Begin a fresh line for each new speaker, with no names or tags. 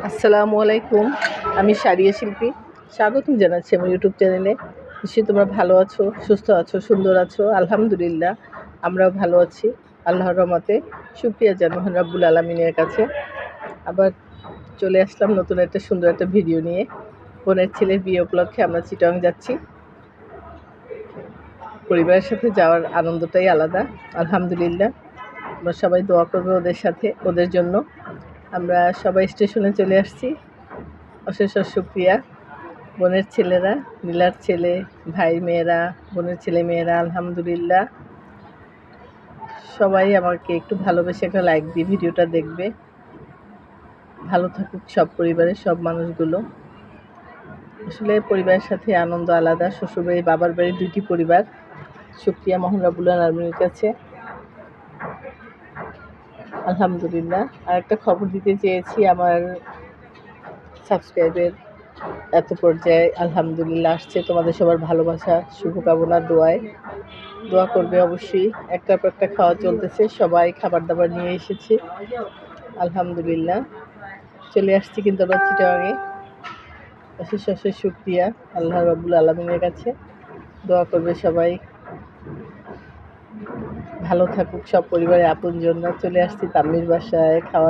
আসসালামু আলাইকুম। আমি সারিয়া শিল্পী, স্বাগতম জানাচ্ছি আমার ইউটিউব চ্যানেলে। নিশ্চয়ই তোমরা ভালো আছো, সুস্থ আছো, সুন্দর আছো। আলহামদুলিল্লাহ আমরাও ভালো আছি আল্লাহর রহমতে। শুকরিয়া জানাই মহান রব্বুল আলামিনের কাছে। আবার চলে আসলাম নতুন একটা সুন্দর একটা ভিডিও নিয়ে। বোনের ছেলের বিয়ে উপলক্ষে আমরা চিটাগাং যাচ্ছি। পরিবারের সাথে যাওয়ার আনন্দটাই আলাদা। আলহামদুলিল্লাহ তোমরা সবাই দোয়া করবে ওদের সাথে, ওদের জন্য। আমরা সবাই স্টেশনে চলে আসছি। অশেষ শুকরিয়া। বোনের ছেলেরা, নীলার ছেলে, ভাই মেয়েরা, বোনের ছেলে মেয়েরা, আলহামদুলিল্লাহ সবাই আমাকে একটু ভালোবেসে একটা লাইক দিয়ে ভিডিওটা দেখবে। ভালো থাকুক সব পরিবারের সব মানুষগুলো। আসলে পরিবারের সাথে আনন্দ আলাদা। শ্বশুরবাড়ি বাবার বাড়ি দুইটি পরিবার। শুকরিয়া মহান রব্বুল আলামিনের কাছে। আলহামদুলিল্লাহ। আর একটা খবর দিতে চেয়েছি, আমার সাবস্ক্রাইবের এত পর্যায়ে আলহামদুলিল্লাহ আসছে। তোমাদের সবার ভালোবাসা, শুভকামনা, দোয়া করবে অবশ্যই। একটার পর একটা খাওয়া চলতেছে, সবাই খাবার দাবার নিয়ে এসেছে। আলহামদুলিল্লাহ চলে আসছি কিন্তু আমরা চিটাগাংয়ে। অশেষ শুকরিয়া আল্লাহ রাব্বুল আলামিনের কাছে। দোয়া করবে সবাই, ভালো থাকুক সব পরিবারের আপনজনরা। চলে আসছি তাম্মির বাসায় খাওয়া